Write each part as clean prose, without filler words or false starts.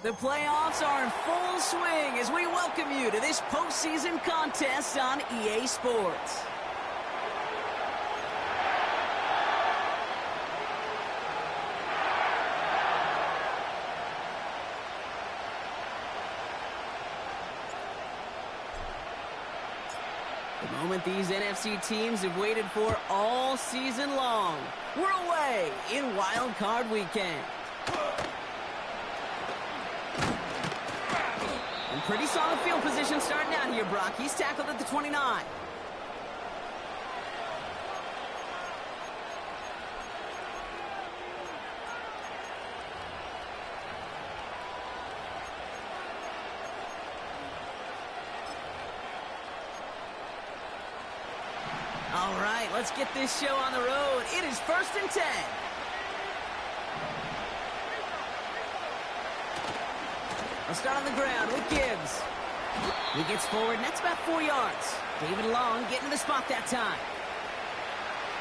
The playoffs are in full swing as we welcome you to this postseason contest on EA Sports. The moment these NFC teams have waited for all season long. We're away in Wild Card Weekend. And pretty solid field position starting out here, Brock. He's tackled at the 29. All right, let's get this show on the road. It is 1st and 10. I'll start on the ground with Gibbs. He gets forward, and that's about 4 yards. David Long getting to the spot that time.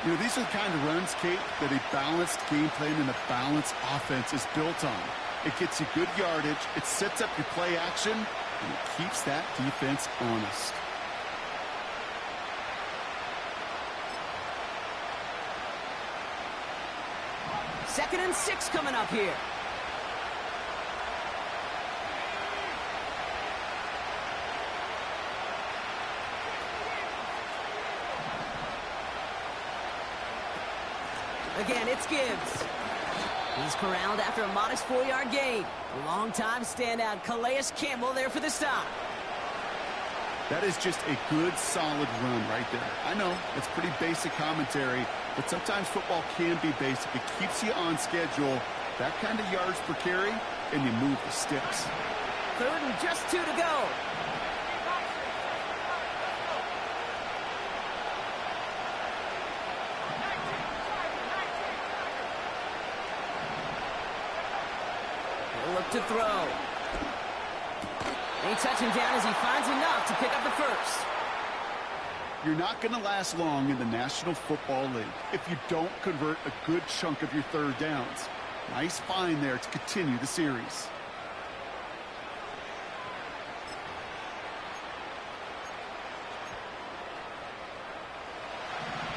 You know, these are the kind of runs, Kate, that a balanced game plan and a balanced offense is built on. It gets you good yardage, it sets up your play action, and it keeps that defense honest. Second and 6 coming up here. Again, it's Gibbs. He's corralled after a modest 4-yard gain. A long-time standout, Calais Campbell there for the stop. That is just a good, solid run right there. I know, it's pretty basic commentary, but sometimes football can be basic. It keeps you on schedule, that kind of yards per carry, and you move the sticks. 3rd and just 2 to go. He'll look to throw. They touch him down as he finds enough to pick up the first. You're not going to last long in the National Football League if you don't convert a good chunk of your 3rd downs. Nice find there to continue the series.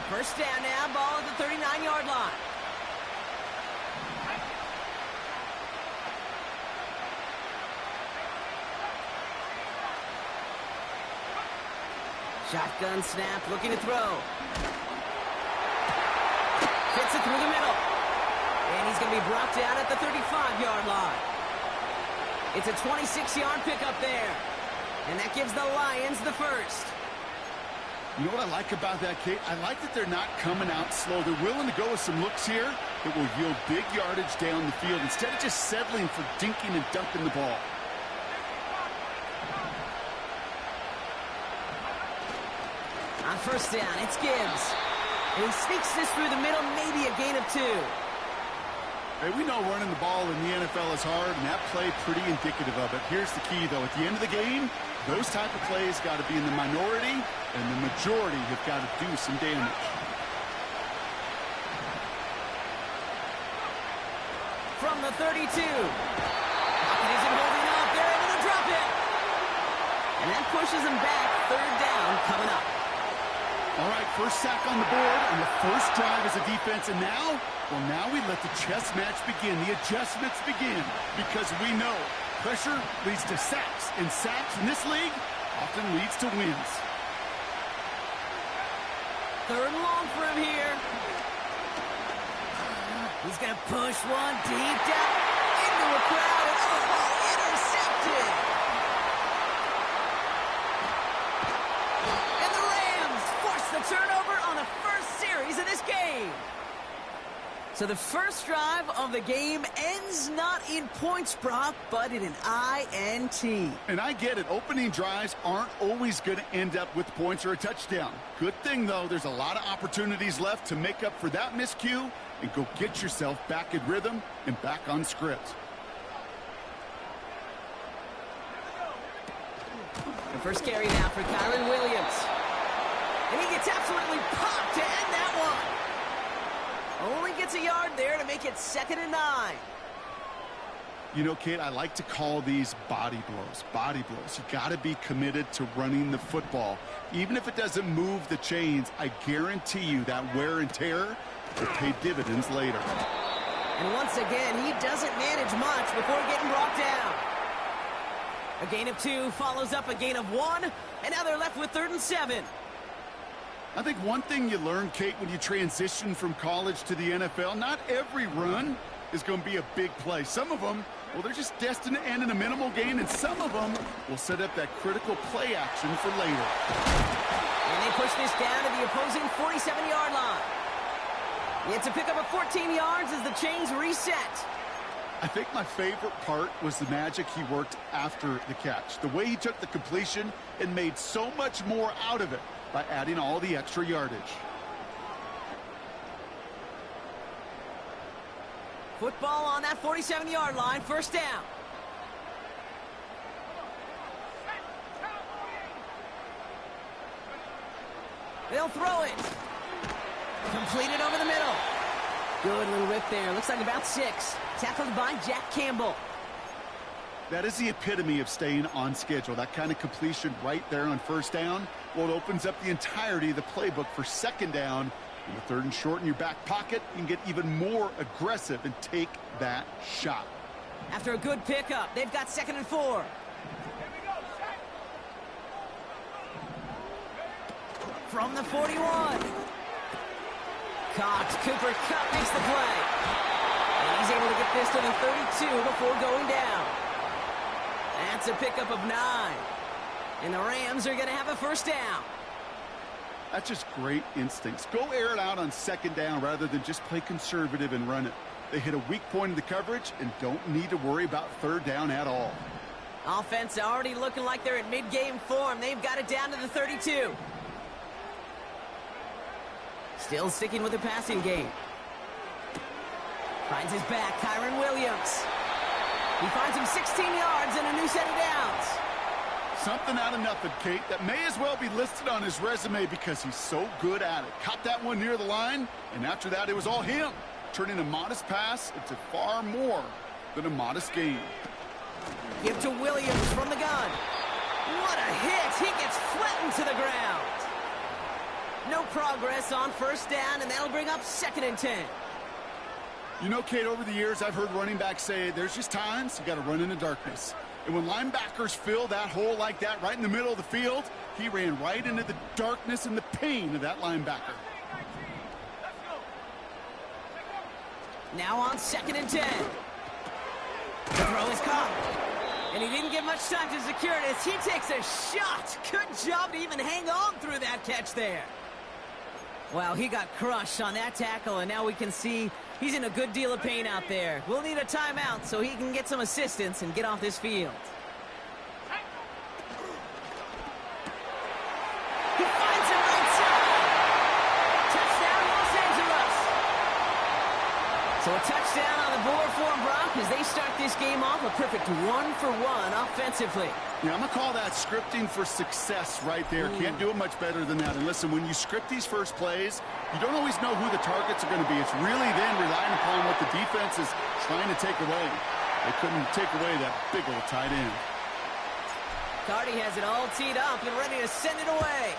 First down now, ball at the 39-yard line. Shotgun snap, looking to throw. Fits it through the middle. And he's going to be brought down at the 35-yard line. It's a 26-yard pickup there. And that gives the Lions the first. You know what I like about that, Kate? I like that they're not coming out slow. They're willing to go with some looks here that will yield big yardage down the field instead of just settling for dinking and dunking the ball. On first down, it's Gibbs. And he sneaks this through the middle, maybe a gain of 2. Hey, we know running the ball in the NFL is hard, and that play pretty indicative of it. Here's the key, though. At the end of the game, those type of plays got to be in the minority, and the majority have got to do some damage. From the 32. Pocket isn't holding up. They're able to drop it. And that pushes him back. 3rd down coming up. All right, first sack on the board, and the first drive as a defense, and now, well, now we let the chess match begin, the adjustments begin, because we know pressure leads to sacks, and sacks in this league often leads to wins. 3rd and long for him here. He's going to push one deep down into a crowd, and intercepted. The turnover on the first series of this game. So the first drive of the game ends not in points, Brock, but in an INT. And I get it. Opening drives aren't always going to end up with points or a touchdown. Good thing, though, there's a lot of opportunities left to make up for that miscue and go get yourself back in rhythm and back on script. The first carry now for Kyron Williams. And he gets absolutely popped to end that one. Only gets a yard there to make it 2nd and 9. You know, Kate, I like to call these body blows. Body blows. You got to be committed to running the football. Even if it doesn't move the chains, I guarantee you that wear and tear will pay dividends later. And once again, he doesn't manage much before getting brought down. A gain of 2 follows up a gain of 1, and now they're left with 3rd and 7. I think one thing you learn, Kate, when you transition from college to the NFL, not every run is going to be a big play. Some of them, well, they're just destined to end in a minimal gain, and some of them will set up that critical play action for later. And they push this down to the opposing 47-yard line. It's a pickup of 14 yards as the chains reset. I think my favorite part was the magic he worked after the catch. The way he took the completion and made so much more out of it by adding all the extra yardage. Football on that 47-yard line, 1st down. They'll throw it. Completed over the middle. Good little rip there. Looks like about 6. Tackled by Jack Campbell. That is the epitome of staying on schedule. That kind of completion right there on 1st down. Well, it opens up the entirety of the playbook for 2nd down. And the 3rd and short in your back pocket, you can get even more aggressive and take that shot. After a good pickup, they've got 2nd and 4. From the 41. Caught. Cooper Kupp makes the play. And he's able to get this to the 32 before going down. That's a pickup of 9. And the Rams are going to have a 1st down. That's just great instincts. Go air it out on 2nd down rather than just play conservative and run it. They hit a weak point in the coverage and don't need to worry about 3rd down at all. Offense already looking like they're in mid-game form. They've got it down to the 32. Still sticking with the passing game. Finds his back, Kyron Williams. He finds him 16 yards and a new set of downs. Something out of nothing, Kate, that may as well be listed on his resume because he's so good at it. Caught that one near the line, and after that, it was all him. Turning a modest pass into far more than a modest gain. Give to Williams from the gun. What a hit! He gets flattened to the ground. No progress on 1st down, and that'll bring up 2nd and 10. You know, Kate, over the years, I've heard running backs say there's just times you got to run in the darkness. And when linebackers fill that hole like that right in the middle of the field, he ran right into the darkness and the pain of that linebacker. Now on 2nd and 10. The throw is caught. And he didn't get much time to secure it as he takes a shot. Good job to even hang on through that catch there. Wow, he got crushed on that tackle, and now we can see he's in a good deal of pain out there. We'll need a timeout so he can get some assistance and get off this field. He finds him right side. Touchdown, Los Angeles. So a touchdown on the board for them, Brock, as they start this game off a perfect 1-for-1 offensively. Yeah, I'm going to call that scripting for success right there. Can't do it much better than that. And listen, when you script these first plays, you don't always know who the targets are going to be. It's really then relying upon what the defense is trying to take away. They couldn't take away that big old tight end. Cardi has it all teed up and ready to send it away.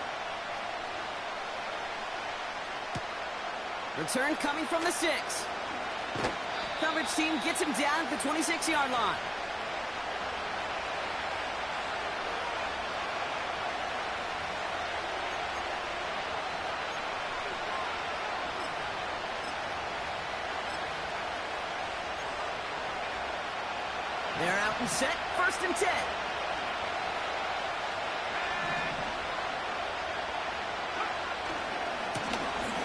Return coming from the 6. Coverage team gets him down at the 26-yard line. They're out and set, 1st and 10.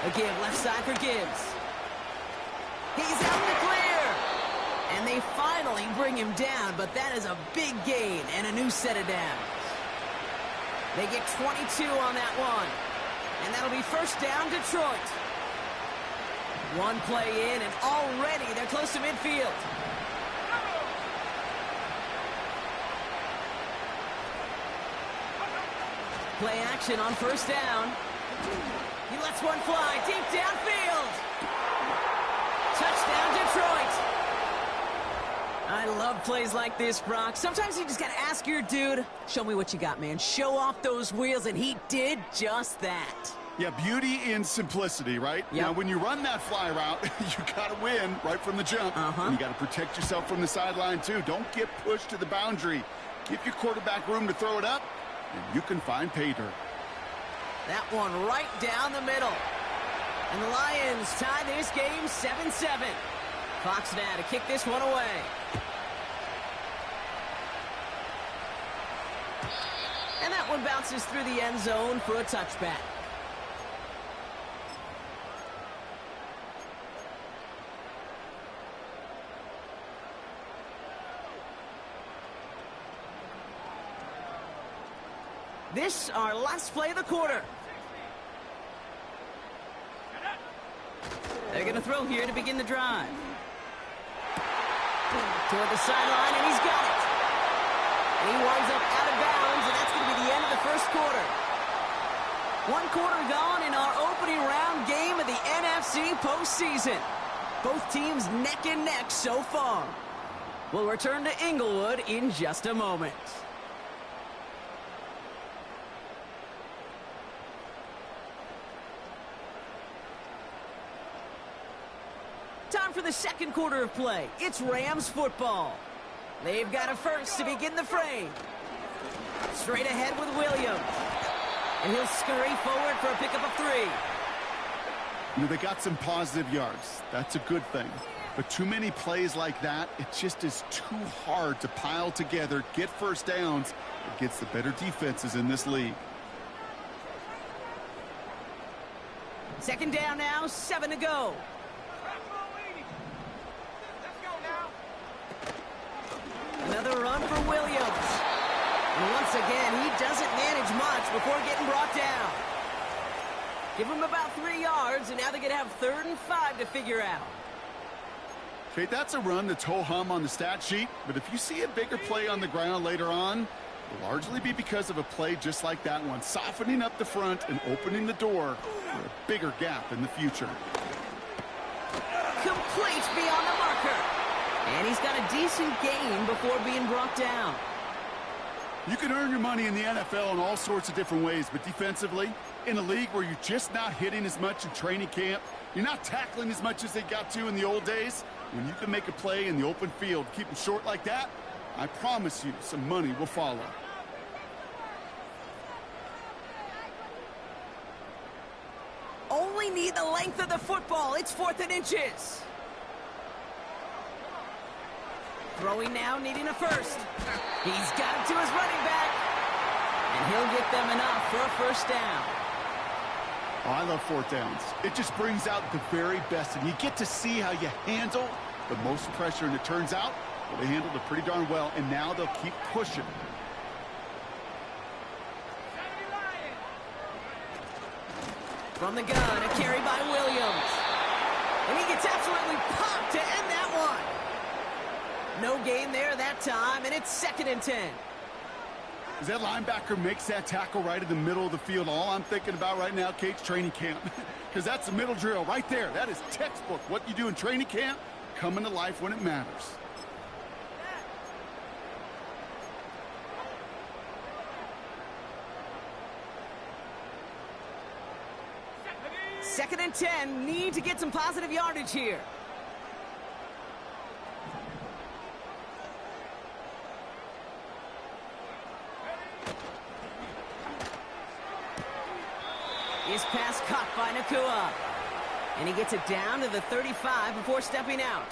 A give left side for Gibbs. He's out in the clear. And they finally bring him down, but that is a big gain and a new set of downs. They get 22 on that one. And that'll be 1st down, Detroit. One play in, and already they're close to midfield. Play action on 1st down. He lets one fly deep downfield. Touchdown, Detroit. I love plays like this, Brock. Sometimes you just got to ask your dude, show me what you got, man. Show off those wheels, and he did just that. Yeah, beauty in simplicity, right? Yep. Now, when you run that fly route, you got to win right from the jump. And you got to protect yourself from the sideline, too. Don't get pushed to the boundary. Give your quarterback room to throw it up, and you can find pay dirt. That one right down the middle. And the Lions tie this game 7-7. Fox now to kick this one away. And that one bounces through the end zone for a touchback. This, our last play of the quarter. They're going to throw here to begin the drive. Toward the sideline, and he's got it. And he winds up out of bounds, and that's going to be the end of the first quarter. 1 quarter gone in our opening round game of the NFC postseason. Both teams neck and neck so far. We'll return to Inglewood in just a moment. Time for the second quarter of play. It's Rams football. They've got a first to begin the frame. Straight ahead with Williams. And he'll scurry forward for a pickup of 3. You know, they got some positive yards. That's a good thing. But too many plays like that, it just is too hard to pile together, get first downs against the better defenses in this league. Second down now, 7 to go. Another run for Williams. And once again, he doesn't manage much before getting brought down. Give him about 3 yards, and now they're going to have 3rd and 5 to figure out. Okay, that's a run that's ho-hum on the stat sheet, but if you see a bigger play on the ground later on, it'll largely be because of a play just like that one, softening up the front and opening the door for a bigger gap in the future. Complete beyond the marker. And he's got a decent gain before being brought down. You can earn your money in the NFL in all sorts of different ways, but defensively, in a league where you're just not hitting as much in training camp, you're not tackling as much as they got to in the old days, when you can make a play in the open field, keep them short like that, I promise you some money will follow. Only need the length of the football. It's 4th and inches. Throwing now, needing a first. He's got it to his running back. And he'll get them enough for a first down. Oh, I love 4th downs. It just brings out the very best, and you get to see how you handle the most pressure, and it turns out well, they handled it pretty darn well, and now they'll keep pushing. From the gun, a carry by Williams. And he gets absolutely popped to end that one. No gain there that time, and it's 2nd and 10. As that linebacker makes that tackle right in the middle of the field, all I'm thinking about right now, Kate's training camp. Because that's the middle drill right there. That is textbook. What you do in training camp, coming to life when it matters. Second and 10, need to get some positive yardage here. His pass caught by Nakua. And he gets it down to the 35 before stepping out.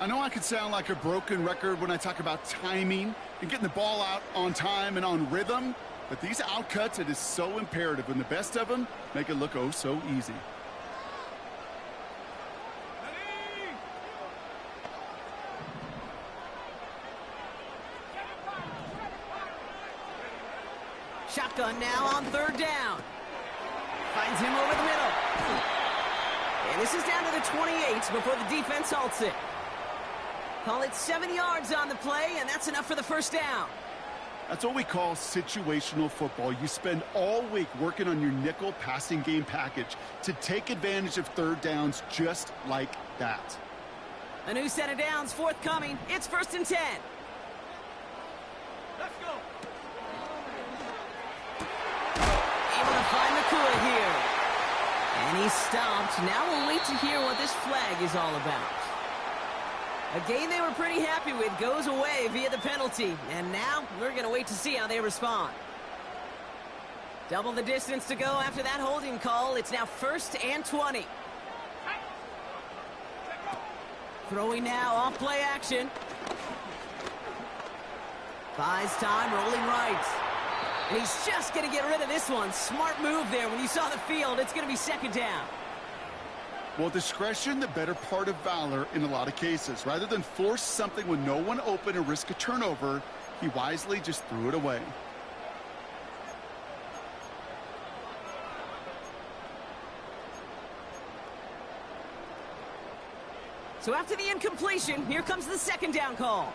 I know I could sound like a broken record when I talk about timing and getting the ball out on time and on rhythm, but these outcuts, it is so imperative, and the best of them make it look oh so easy. Shotgun now on 3rd down. Finds him over the middle. And this is down to the 28 before the defense halts it. Call it 7 yards on the play, and that's enough for the first down. That's what we call situational football. You spend all week working on your nickel passing game package to take advantage of 3rd downs just like that. A new set of downs forthcoming. It's 1st and 10. Let's go. Able to find McCoy here. And he's stopped. Now we'll wait to hear what this flag is all about. A game they were pretty happy with goes away via the penalty. And now we're going to wait to see how they respond. Double the distance to go after that holding call. It's now 1st and 20. Throwing now, off play action. Buys time, rolling right. And he's just going to get rid of this one. Smart move there. When you saw the field, it's going to be 2nd down. Well, discretion, the better part of valor in a lot of cases. Rather than force something with no one open and risk a turnover, he wisely just threw it away. So after the incompletion, here comes the 2nd down call.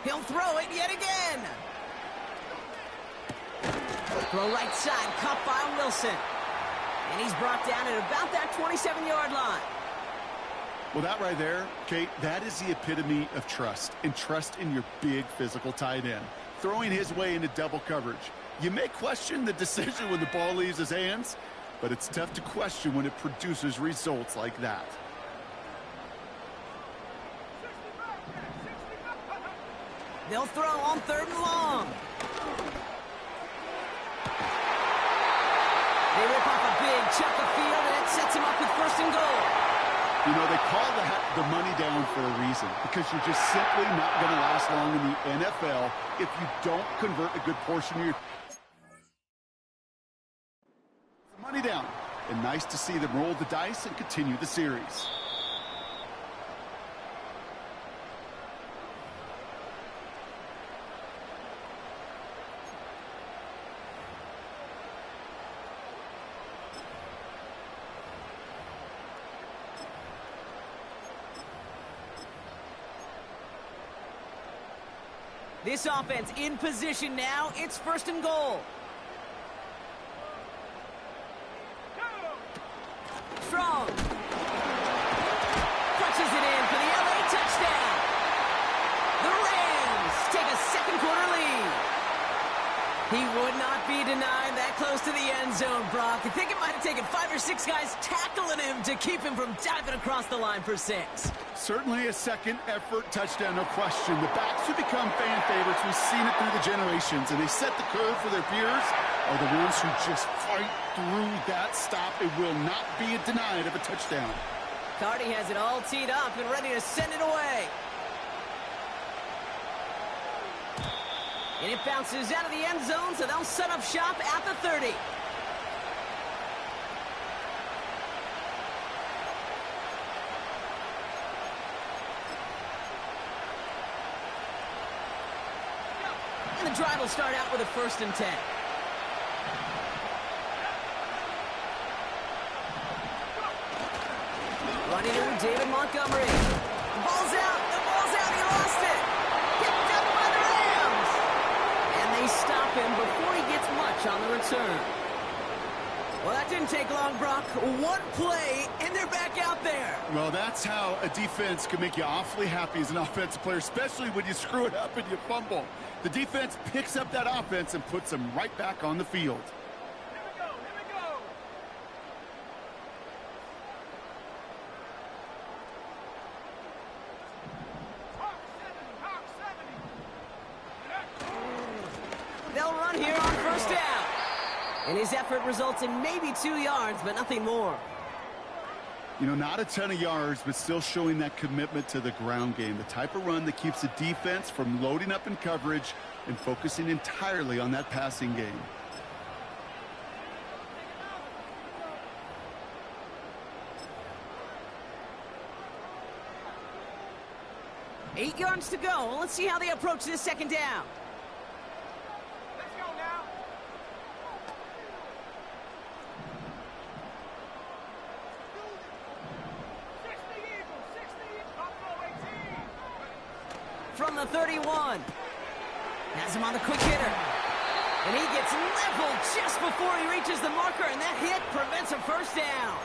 He'll throw it yet again. Throw right side, caught by Wilson. And he's brought down at about that 27-yard line. Well, that right there, Kate, that is the epitome of trust. And trust in your big physical tight end. Throwing his way into double coverage. You may question the decision when the ball leaves his hands, but it's tough to question when it produces results like that. They'll throw on 3rd and long. They rip off a big chunk of field, and it sets him up with 1st and goal. You know, they call that the money down for a reason, because you're just simply not going to last long in the NFL if you don't convert a good portion of your money down. And nice to see them roll the dice and continue the series. This offense in position now. It's 1st and goal. Strong. Punches it in for the LA touchdown. The Rams take a 2nd quarter lead. He would not be denied that close to the end zone, Brock. I think it might have taken 5 or 6 guys tackling him to keep him from diving across the line for 6. Certainly a second effort touchdown, no question. The backs who become fan favorites, we've seen it through the generations, and they set the curve for their peers, are the ones who just fight through that stop. It will not be denied of a touchdown. Cardi has it all teed up and ready to send it away. And it bounces out of the end zone, so they'll set up shop at the 30. And the drive will start out with a 1st and 10. Running in with David Montgomery. The ball's out. The ball's out. He lost it. Picked up by the Rams. And they stop him before he gets much on the return. Well, that didn't take long, Brock. One play, and they're back out there. Well, that's how a defense can make you awfully happy as an offensive player, especially when you screw it up and you fumble. The defense picks up that offense and puts them right back on the field. They'll run here on 1st down. And his effort results in maybe 2 yards, but nothing more. You know, not a ton of yards, but still showing that commitment to the ground game. The type of run that keeps the defense from loading up in coverage and focusing entirely on that passing game. Eight yards to go. Let's see how they approach this 2nd down. Let's go now. From the 31. Has him on the quick hitter. And he gets leveled just before he reaches the marker, and that hit prevents a first down.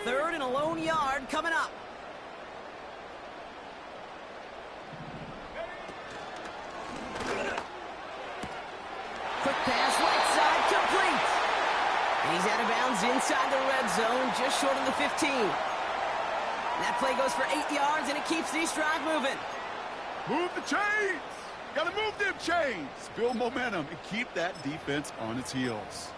Third and a lone yard coming up. Quick pass, right side, complete. And he's out of bounds inside the red zone, just short of the 15. That play goes for 8 yards, and it keeps this drive moving. Move the chains! Gotta move them chains! Build momentum and keep that defense on its heels.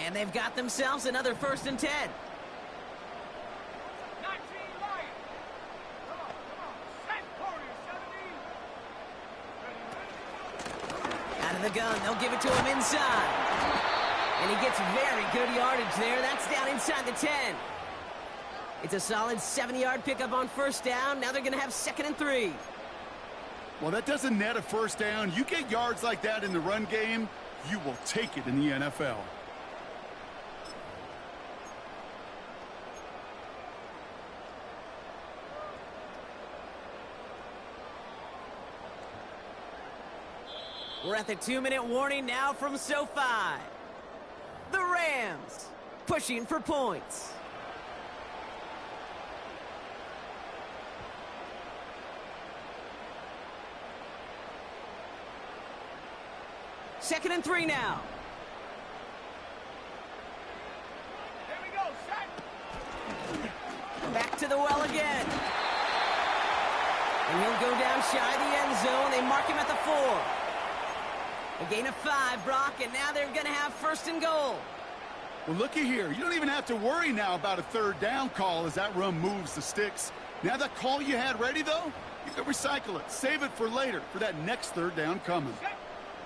And they've got themselves another 1st and 10. 19 Lions. Come on. Set corner, 17. Out of the gun, they'll give it to him inside. And he gets very good yardage there. That's down inside the 10. It's a solid 70-yard pickup on 1st down. Now they're going to have 2nd and 3. Well, that doesn't net a 1st down. You get yards like that in the run game, you will take it in the NFL. We're at the 2-minute warning now from SoFi. The Rams pushing for points. Second and 3 now. There we go, set. Back to the well again. And he'll go down shy of the end zone. They mark him at the 4. A gain of 5, Brock, and now they're going to have 1st and goal. Well, looky here. You don't even have to worry now about a 3rd down call as that run moves the sticks. Now that call you had ready, though, you can recycle it. Save it for later, for that next 3rd down coming.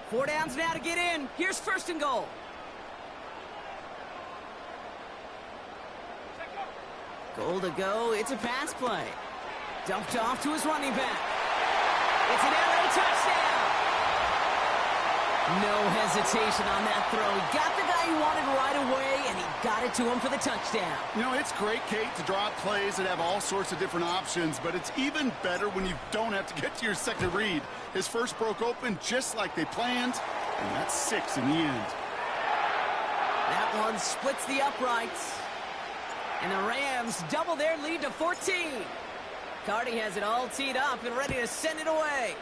4 downs now to get in. Here's 1st and goal. Goal to go. It's a pass play. Dumped off to his running back. It's an LA touchdown. No hesitation on that throw. He got the guy he wanted right away, and he got it to him for the touchdown. You know, it's great, Kate, to draw up plays that have all sorts of different options, but it's even better when you don't have to get to your second read. His first broke open just like they planned, and that's 6 in the end. That one splits the uprights. And the Rams double their lead to 14. Cardi has it all teed up and ready to send it away.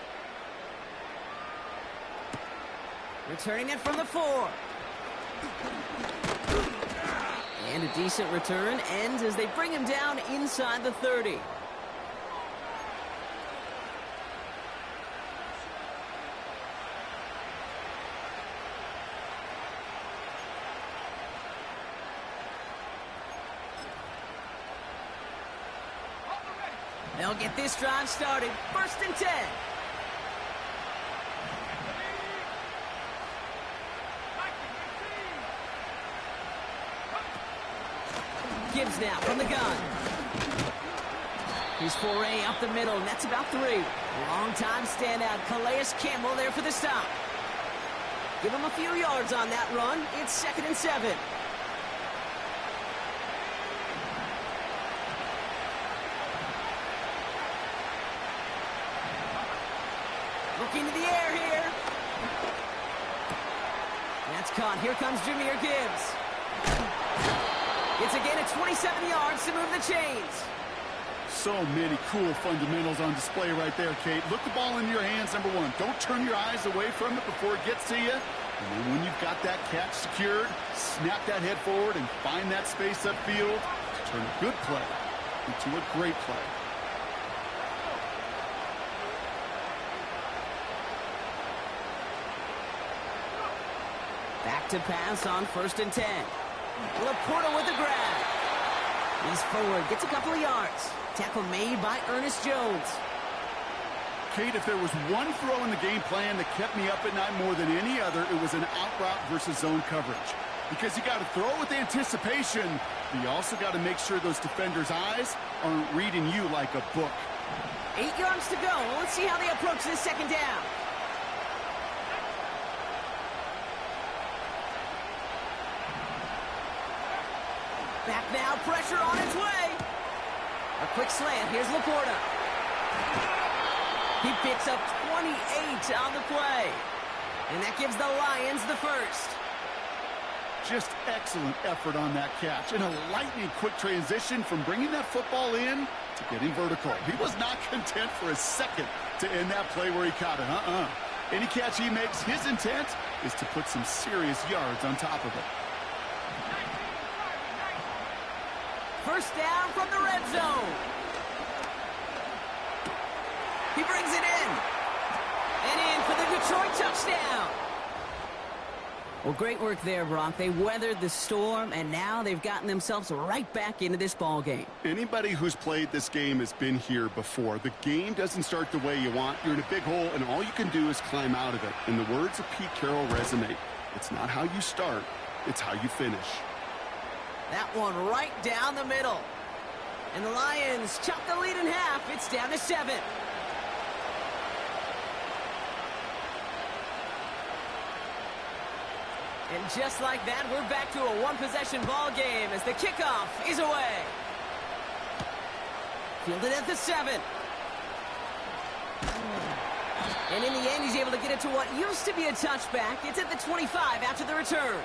Returning it from the 4. And a decent return ends as they bring him down inside the 30. They'll get this drive started. 1st and 10. Gibbs now from the gun. He's foray up the middle, and that's about 3. Long-time standout, Calais Campbell there for the stop. Give him a few yards on that run. It's 2nd and 7. Looking to the air here. That's caught. Here comes Jahmyr Gibbs. It's a gain of 27 yards to move the chains. So many cool fundamentals on display right there, Kate. Look the ball in your hands, number 1. Don't turn your eyes away from it before it gets to you. And then when you've got that catch secured, snap that head forward and find that space upfield to turn a good play into a great play. Back to pass on 1st and 10. Laporta with the grab. He's forward, gets a couple of yards. Tackle made by Ernest Jones. Kate, if there was one throw in the game plan that kept me up at night more than any other, it was an out route versus zone coverage. Because you got to throw with anticipation, but you also got to make sure those defenders' eyes aren't reading you like a book. 8 yards to go. Well, let's see how they approach this second down. Back now, pressure on its way. A quick slant. Here's Laporta. He picks up 28 on the play. And that gives the Lions the first. Just excellent effort on that catch. And a lightning quick transition from bringing that football in to getting vertical. He was not content for a second to end that play where he caught it. Any catch he makes, his intent is to put some serious yards on top of it. First down from the red zone. He brings it in. And in for the Detroit touchdown. Well, great work there, Brock. They weathered the storm, and now they've gotten themselves right back into this ball game. Anybody who's played this game has been here before. The game doesn't start the way you want. You're in a big hole, and all you can do is climb out of it. In the words of Pete Carroll resonate, it's not how you start, it's how you finish. That one right down the middle. And the Lions chop the lead in half. It's down to 7. And just like that, we're back to a one-possession ball game as the kickoff is away. Fielded at the 7. And in the end, he's able to get it to what used to be a touchback. It's at the 25 after the return.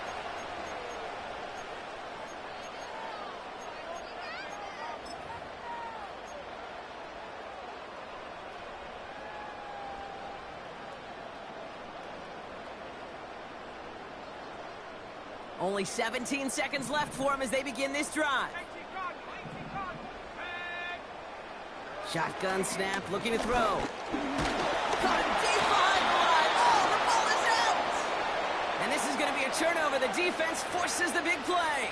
Only 17 seconds left for him as they begin this drive. Shotgun snap, looking to throw. Caught him deep behind the line. Oh, the ball is out! And this is going to be a turnover. The defense forces the big play.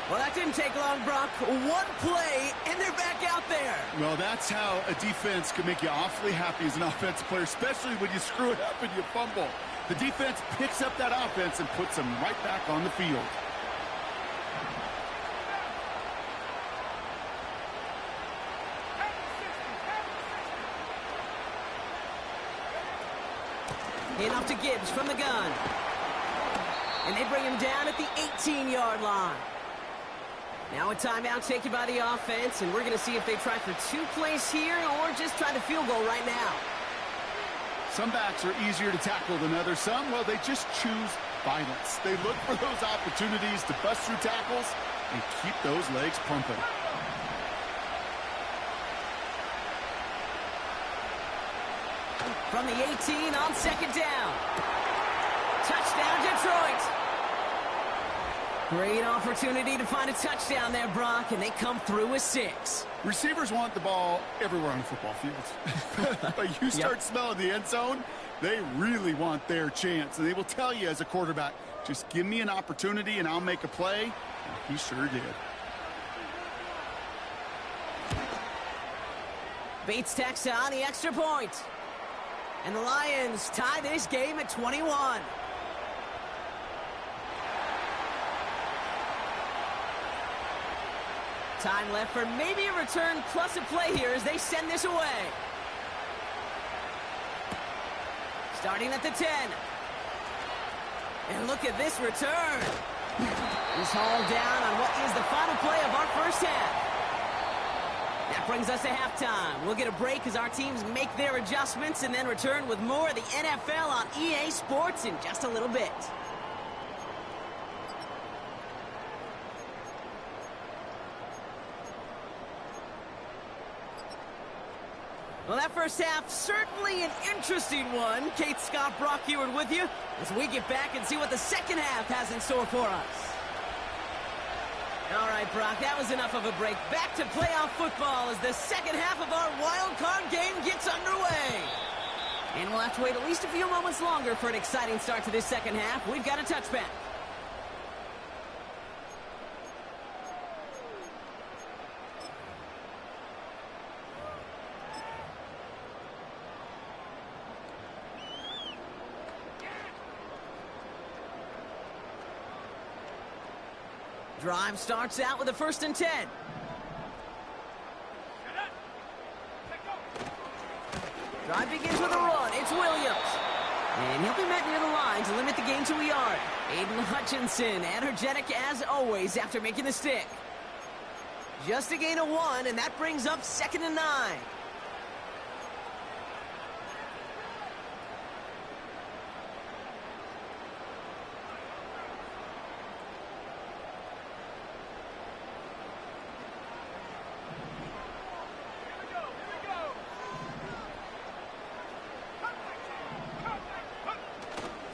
Well, that didn't take long, Brock. One play, and they're back out there. Well, that's how a defense can make you awfully happy as an offensive player, especially when you screw it up and you fumble. The defense picks up that offense and puts them right back on the field. And off to Gibbs from the gun. And they bring him down at the 18-yard line. Now a timeout taken by the offense, and we're going to see if they try for 2 plays here or just try the field goal right now. Some backs are easier to tackle than others. Some, well, they just choose violence. They look for those opportunities to bust through tackles and keep those legs pumping. From the 18 on second down. Touchdown, Detroit. Great opportunity to find a touchdown there, Brock, and they come through with 6. Receivers want the ball everywhere on the football field. But you start smelling the end zone, they really want their chance. And they will tell you as a quarterback, just give me an opportunity and I'll make a play. And he sure did. Bates tacks on the extra point. And the Lions tie this game at 21. Time left for maybe a return plus a play here as they send this away. Starting at the 10. And look at this return. He's hauled down on what is the final play of our first half. That brings us to halftime. We'll get a break as our teams make their adjustments and then return with more of the NFL on EA Sports in just a little bit. Well, that first half, certainly an interesting one. Kate, Scott, Brock Heward with you as we get back and see what the second half has in store for us. All right, Brock, that was enough of a break. Back to playoff football as the second half of our wild card game gets underway. And we'll have to wait at least a few moments longer for an exciting start to this second half. We've got a touchback. Drive starts out with a 1st and 10. Drive begins with a run. It's Williams. And he'll be met near the line to limit the gain to a yard. Aiden Hutchinson, energetic as always after making the stick. Just a gain of 1, and that brings up 2nd and 9.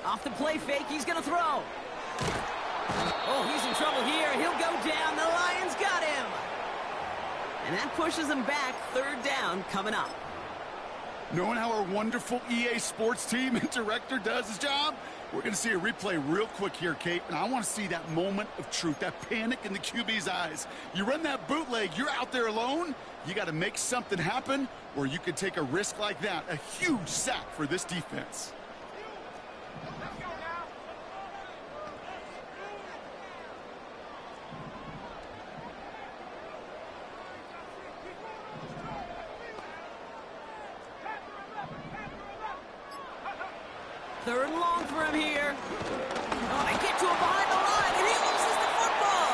Off the play fake, he's going to throw. Oh, he's in trouble here. He'll go down. The Lions got him. And that pushes them back. 3rd down coming up. Knowing how our wonderful EA Sports team and director does his job, we're going to see a replay real quick here, Kate, and I want to see that moment of truth, that panic in the QB's eyes. You run that bootleg, you're out there alone, you got to make something happen, or you could take a risk like that, a huge sack for this defense. Third and long for him here. Oh, they get to him behind the line, and he loses the football.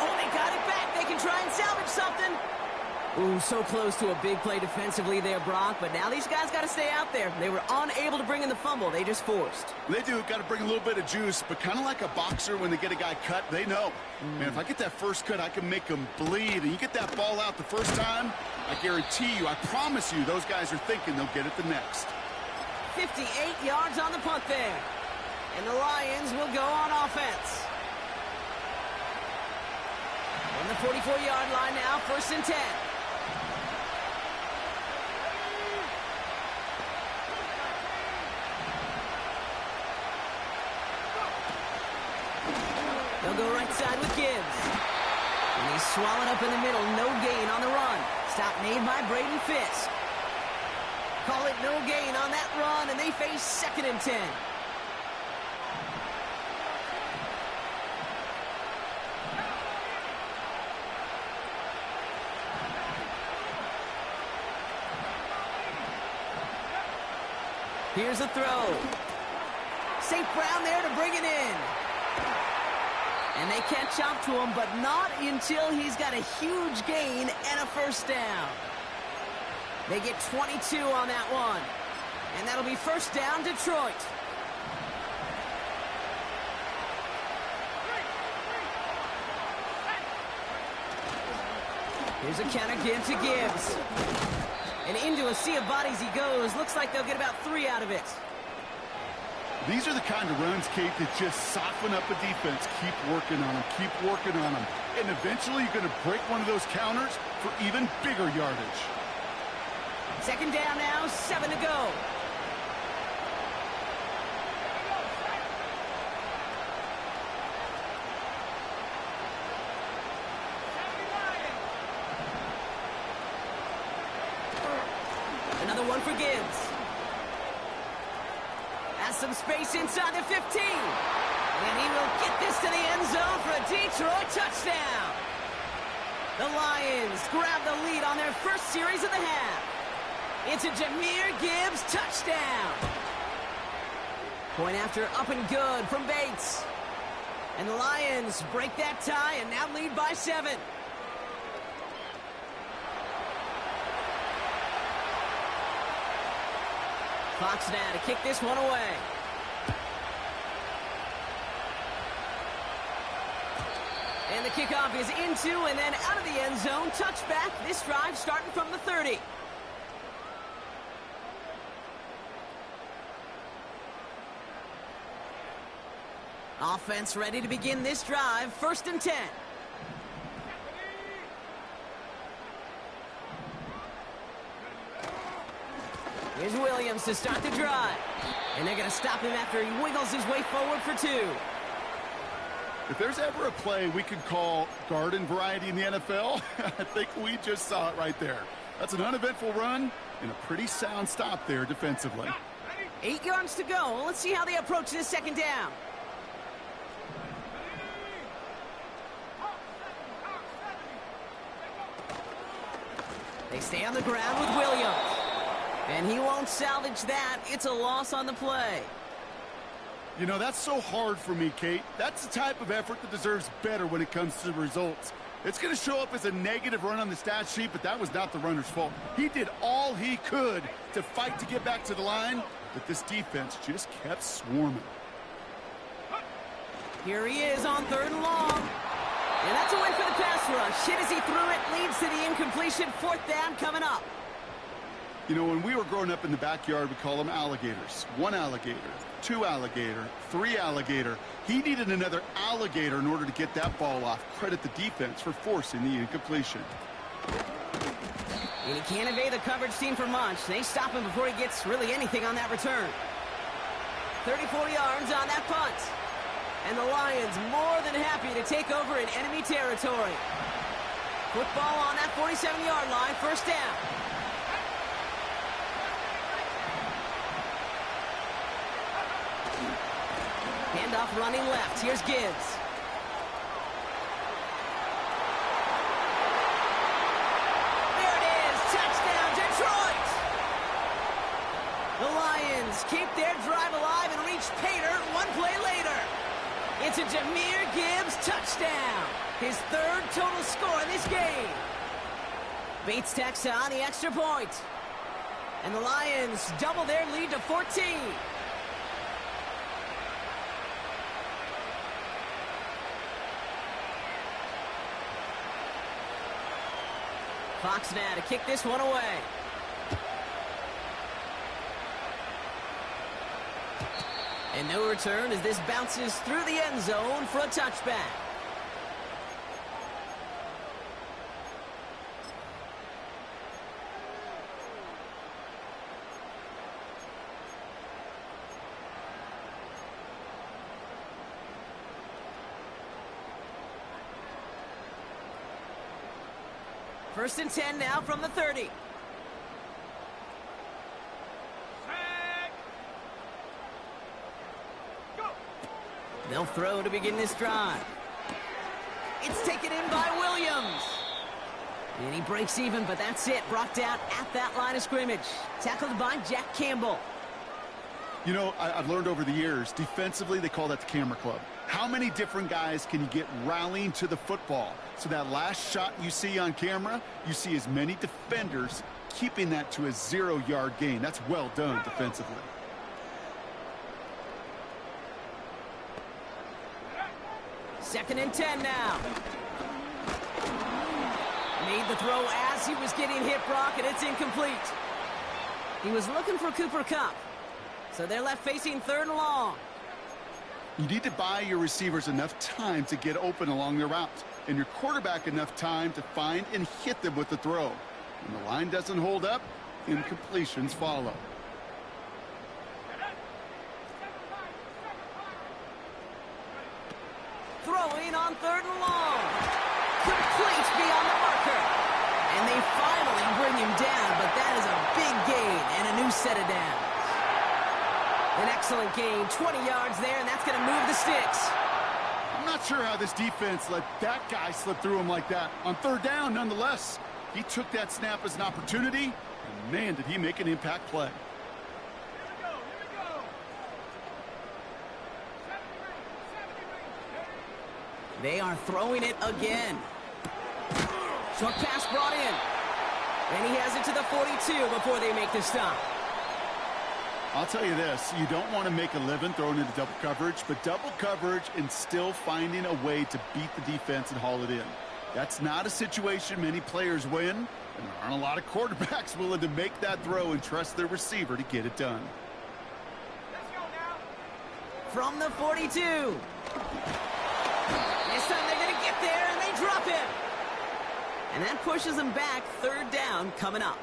Oh, they got it back. They can try and salvage something. Ooh, so close to a big play defensively there, Brock, but now these guys got to stay out there. They were unable to bring in the fumble. They just forced. They do. Got to bring a little bit of juice, but kind of like a boxer when they get a guy cut, they know. Man, if I get that first cut, I can make them bleed. And you get that ball out the first time, I guarantee you, I promise you, those guys are thinking they'll get it the next. 58 yards on the punt there. And the Lions will go on offense. On the 44-yard line now, 1st and 10. They'll go right side with Gibbs. And he's swallowed up in the middle. No gain on the run. Stop made by Braden Fisk. Call it no gain on that run, and they face 2nd and 10. Here's a throw. St. Brown there to bring it in. And they catch up to him, but not until he's got a huge gain and a 1st down. They get 22 on that one. And that'll be 1st down, Detroit. Here's a counter give to Gibbs. And into a sea of bodies he goes. Looks like they'll get about 3 out of it. These are the kind of runs, Kate, that just soften up a defense. Keep working on them. Keep working on them. And eventually you're going to break one of those counters for even bigger yardage. 2nd down now, 7 to go. Another one for Gibbs. Has some space inside the 15. And he will get this to the end zone for a Detroit touchdown. The Lions grab the lead on their 1st series of the half. It's a Jahmyr Gibbs touchdown. Point after up and good from Bates. And the Lions break that tie and now lead by 7. Fox now to kick this one away. And the kickoff is into and then out of the end zone. Touchback. This drive starting from the 30. Offense ready to begin this drive. 1st and 10. Here's Williams to start the drive. And they're going to stop him after he wiggles his way forward for 2. If there's ever a play we could call garden variety in the NFL, I think we just saw it right there. That's an uneventful run and a pretty sound stop there defensively. 8 yards to go. Let's see how they approach this 2nd down. They stay on the ground with Williams. And he won't salvage that. It's a loss on the play. You know, that's so hard for me, Kate. That's the type of effort that deserves better when it comes to the results. It's going to show up as a negative run on the stat sheet, but that was not the runner's fault. He did all he could to fight to get back to the line, but this defense just kept swarming. Here he is on 3rd and long. And that's a win for the pass rush. Hit as he threw it, leads to the incompletion. 4th down coming up. You know, when we were growing up in the backyard, we call them alligators. 1 alligator, 2 alligator, 3 alligator. He needed another alligator in order to get that ball off. Credit the defense for forcing the incompletion. And he can't evade the coverage team for much. They stop him before he gets really anything on that return. 34 yards on that punt. And the Lions more than happy to take over in enemy territory. Football on that 47-yard line, 1st down. Handoff running left. Here's Gibbs. There it is. Touchdown, Detroit. The Lions keep their drive alive and reach pay dirt 1 play later. It's a Jahmyr Gibbs touchdown. His 3rd total score in this game. Bates tacks on the extra point. And the Lions double their lead to 14. Fox now to kick this one away. And no return as this bounces through the end zone for a touchback. First and 10 now from the 30. They'll throw to begin this drive. It's taken in by Williams. And he breaks even, but that's it. Brought down at that line of scrimmage. Tackled by Jack Campbell. You know, I've learned over the years, defensively, they call that the camera club. How many different guys can you get rallying to the football? So that last shot you see on camera, you see as many defenders keeping that to a 0-yard gain. That's well done defensively. Second and 10 now. Made the throw as he was getting hit, Brock, and it's incomplete. He was looking for Cooper Kupp. So they're left facing 3rd and long. You need to buy your receivers enough time to get open along their route, and your quarterback enough time to find and hit them with the throw. When the line doesn't hold up, incompletions follow. Throwing on 3rd and long. Complete beyond the marker. And they finally bring him down, but that is a big gain and a new set of downs. An excellent gain, 20 yards there, and that's going to move the sticks. I'm not sure how this defense let that guy slip through him like that. On 3rd down, nonetheless, he took that snap as an opportunity, and man, did he make an impact play. They are throwing it again. Short pass brought in. And he has it to the 42 before they make the stop. I'll tell you this, you don't want to make a living throwing into double coverage, but double coverage and still finding a way to beat the defense and haul it in. That's not a situation many players win, and there aren't a lot of quarterbacks willing to make that throw and trust their receiver to get it done. Let's go now. From the 42. This time they're going to get there, and they drop him. And that pushes them back. 3rd down coming up.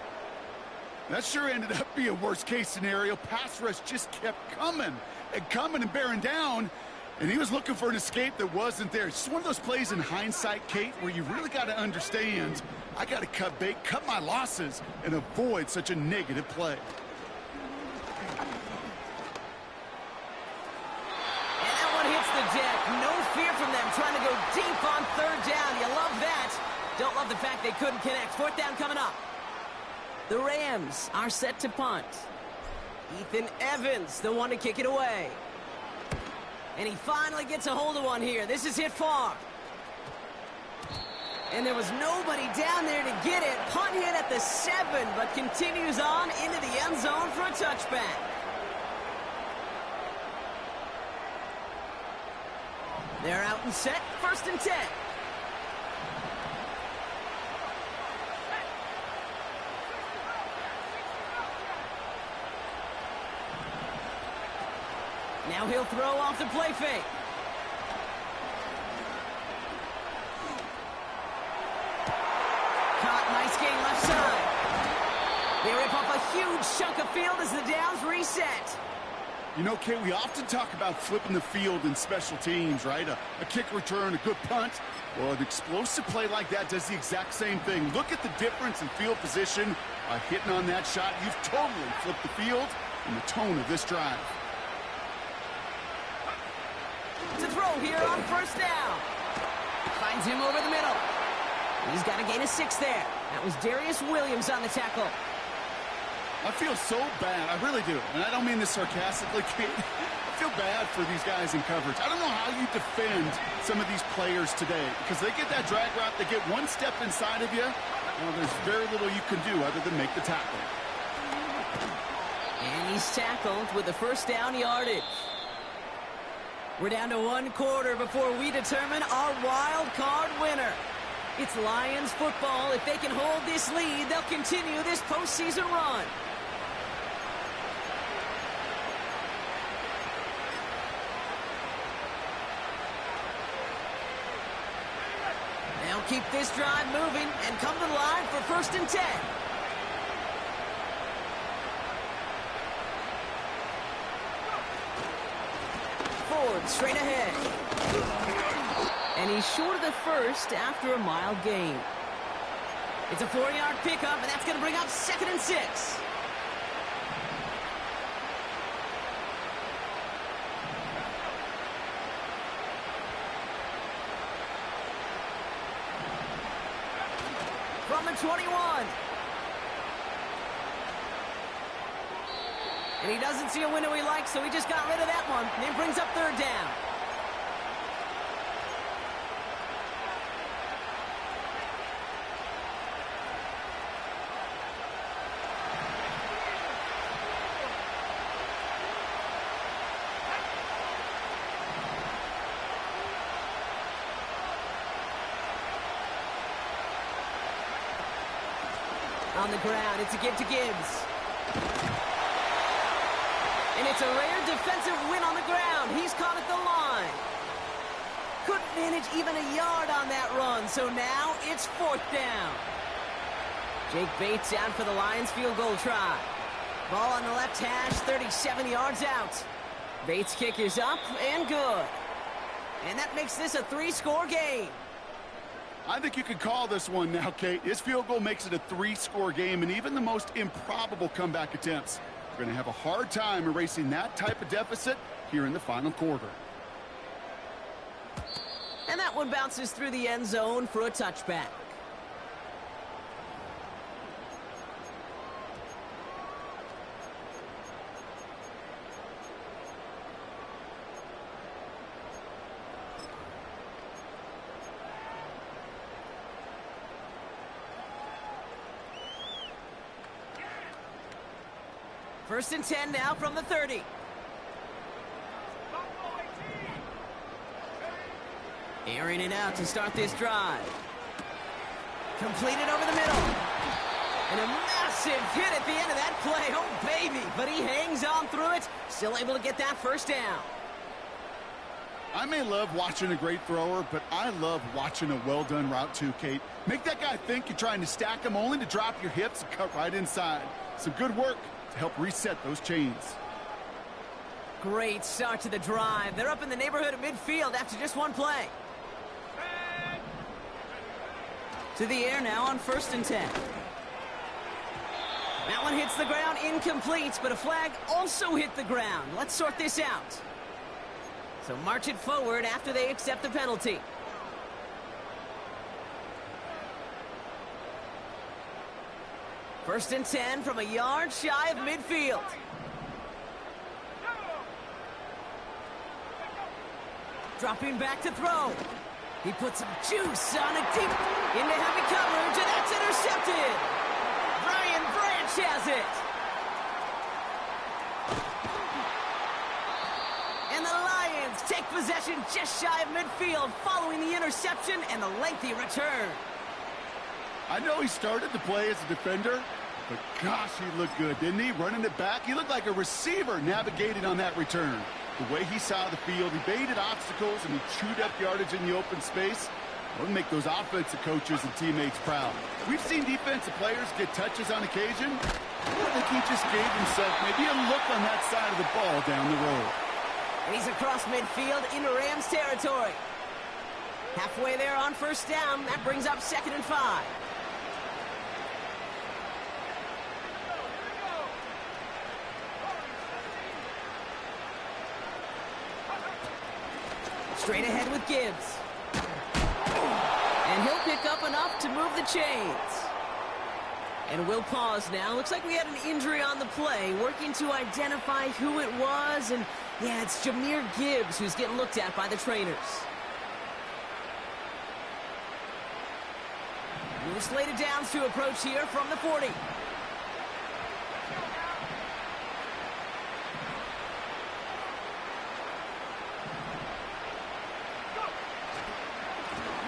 That sure ended up being a worst-case scenario. Pass rush just kept coming and bearing down, and he was looking for an escape that wasn't there. It's just one of those plays in hindsight, Kate, where you really got to understand, I got to cut bait, cut my losses, and avoid such a negative play. And that one hits the deck. No fear from them trying to go deep on 3rd down. You love that. Don't love the fact they couldn't connect. 4th down coming up. The Rams are set to punt. Ethan Evans, the one to kick it away. And he finally gets a hold of one here. This is hit far. And there was nobody down there to get it. Punt hit at the 7, but continues on into the end zone for a touchback. They're out and set, 1st and 10. Now he'll throw off the play fake. Caught, nice gain left side. They rip off a huge chunk of field as the downs reset. You know, Kate, we often talk about flipping the field in special teams, right? A kick return, a good punt. Well, an explosive play like that does the exact same thing. Look at the difference in field position. By hitting on that shot, you've totally flipped the field and the tone of this drive. To throw here on 1st down. Finds him over the middle. He's got to gain a 6 there. That was Darius Williams on the tackle. I feel so bad. I really do. And I don't mean this sarcastically, Kate. I feel bad for these guys in coverage. I don't know how you defend some of these players today because they get that drag route, they get one step inside of you. Well, there's very little you can do other than make the tackle. And he's tackled with the 1st down yardage. We're down to 1 quarter before we determine our wild card winner. It's Lions football. If they can hold this lead, they'll continue this postseason run. They'll keep this drive moving and come to the line for 1st and 10. Ford straight ahead. And he's short of the 1st after a mild gain. It's a 4-yard pickup, and that's going to bring up 2nd and 6. From the 21. And he doesn't see a window he likes, so he just got rid of that one. And it brings up 3rd down. On the ground, it's a give to Gibbs. And it's a rare defensive win on the ground. He's caught at the line. Couldn't manage even a yard on that run, so now it's 4th down. Jake Bates out for the Lions field goal try. Ball on the left hash, 37 yards out. Bates' kick is up and good. And that makes this a 3-score game. I think you could call this one now, Kate. His field goal makes it a 3-score game, and even the most improbable comeback attempts are going to have a hard time erasing that type of deficit here in the final quarter. And that one bounces through the end zone for a touchback. First and 10 now from the 30. Airing it out to start this drive. Completed over the middle. And a massive hit at the end of that play. Oh, baby. But he hangs on through it. Still able to get that 1st down. I may love watching a great thrower, but I love watching a well-done route too, Kate. Make that guy think you're trying to stack him only to drop your hips and cut right inside. Some good work to help reset those chains. Great start to the drive. They're up in the neighborhood of midfield after just one play. To the air now on 1st and 10. That one hits the ground, incomplete, but a flag also hit the ground. Let's sort this out. So march it forward after they accept the penalty. First and 10 from a yard shy of midfield. Dropping back to throw. He puts some juice on it deep into heavy coverage, and that's intercepted. Brian Branch has it. And the Lions take possession just shy of midfield following the interception and the lengthy return. I know he started the play as a defender, but gosh, he looked good, didn't he? Running it back, he looked like a receiver navigating on that return. The way he saw the field, he baited obstacles, and he chewed up yardage in the open space. That would make those offensive coaches and teammates proud. We've seen defensive players get touches on occasion. I think he just gave himself maybe a look on that side of the ball down the road. And he's across midfield into Rams territory. Halfway there on first down. That brings up 2nd and 5. Straight ahead with Gibbs. And he'll pick up enough to move the chains. And we'll pause now. Looks like we had an injury on the play. Working to identify who it was. And yeah, it's Jahmyr Gibbs who's getting looked at by the trainers. New slated downs to approach here from the 40.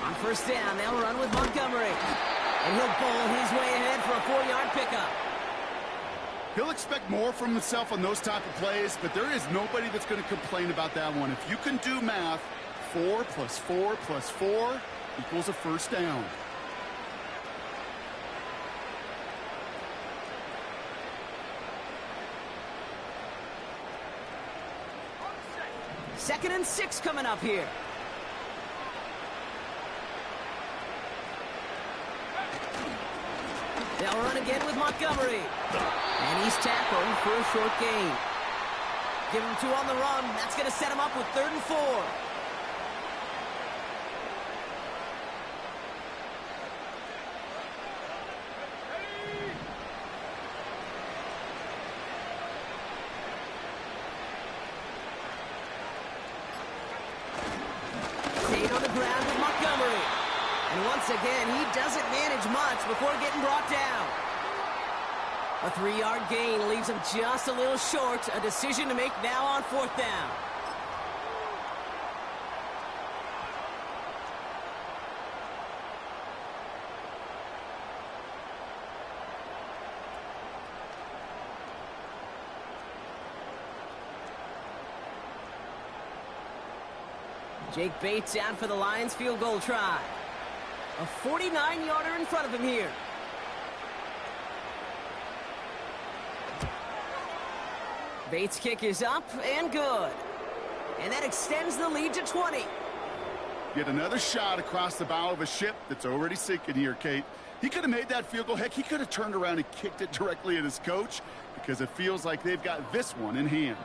On first down, they'll run with Montgomery. And he'll bowl his way ahead for a 4-yard pickup. He'll expect more from himself on those type of plays, but there is nobody that's going to complain about that one. If you can do math, 4 plus 4 plus 4 equals a first down. Second and 6 coming up here. They'll run again with Montgomery. And he's tackled for a short gain. Give him 2 on the run. That's going to set him up with 3rd and 4. Stayed on the ground with Montgomery. And once again, he doesn't manage much before getting brought down. A 3-yard gain leaves him just a little short. A decision to make now on 4th down. Jake Bates out for the Lions field goal try. A 49-yarder in front of him here. Bates' kick is up and good. And that extends the lead to 20. Yet another shot across the bow of a ship that's already sinking here, Kate. He could have made that field goal. Heck, he could have turned around and kicked it directly at his coach because it feels like they've got this one in hand.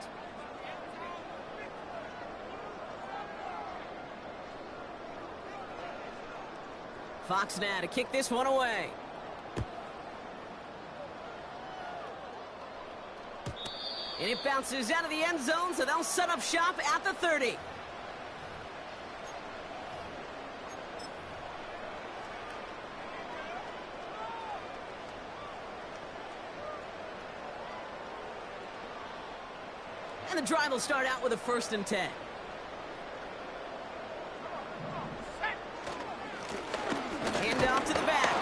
Fox now to kick this one away. And it bounces out of the end zone, so they'll set up shop at the 30. And the drive will start out with a 1st and 10. Hand off to the back.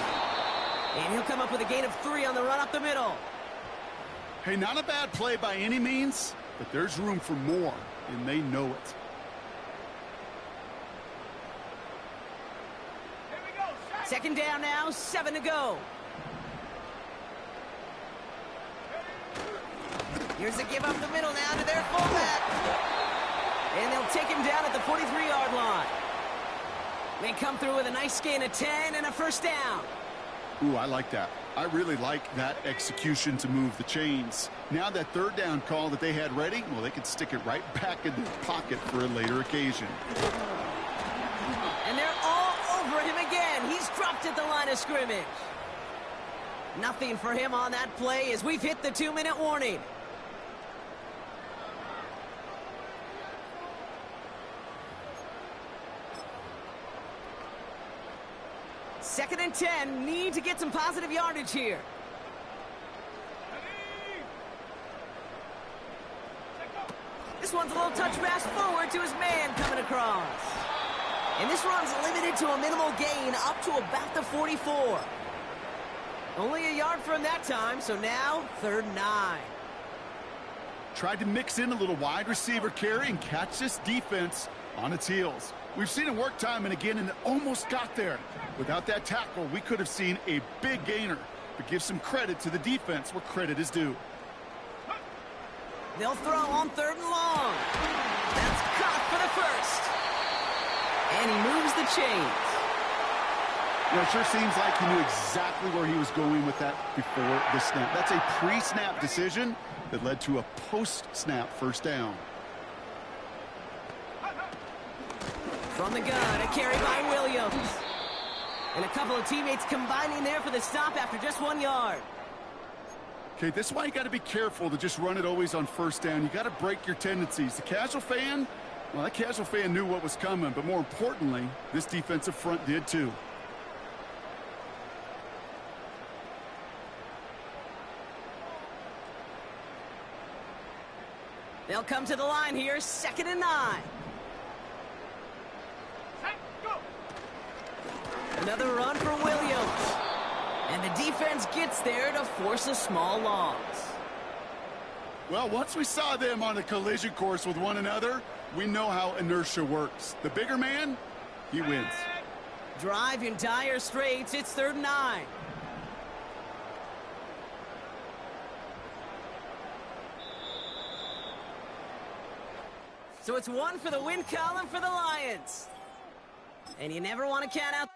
And he'll come up with a gain of 3 on the run up the middle. Hey, not a bad play by any means, but there's room for more, and they know it. Here we go. Second down now, 7 to go. Here's the give up the middle now to their fullback. And they'll take him down at the 43-yard line. They come through with a nice gain of 10 and a 1st down. Ooh, I like that. I really like that execution to move the chains. Now that 3rd down call that they had ready, well, they could stick it right back in their pocket for a later occasion. And they're all over him again. He's dropped at the line of scrimmage. Nothing for him on that play as we've hit the 2-minute warning. Second and 10, need to get some positive yardage here. This one's a little touch pass forward to his man coming across. And this run's limited to a minimal gain up to about the 44. Only a yard from that time, so now 3rd and 9. Tried to mix in a little wide receiver carry and catch this defense on its heels. We've seen it work time and again, and it almost got there. Without that tackle, we could have seen a big gainer. But give some credit to the defense where credit is due. They'll throw on 3rd and long. That's caught for the first. And he moves the chains. You know, it sure seems like he knew exactly where he was going with that before the snap. That's a pre-snap decision that led to a post-snap first down. From the gun, a carry by Williams. And a couple of teammates combining there for the stop after just 1 yard. Okay, this is why you got to be careful to just run it always on first down. You got to break your tendencies. The casual fan, well, that casual fan knew what was coming, but more importantly, this defensive front did too. They'll come to the line here, 2nd and 9. Another run for Williams. And the defense gets there to force a small loss. Well, once we saw them on a collision course with one another, we know how inertia works. The bigger man, he wins. Drive in dire straits. It's 3rd and 9. So it's 1 for the win column for the Lions. And you never want to count out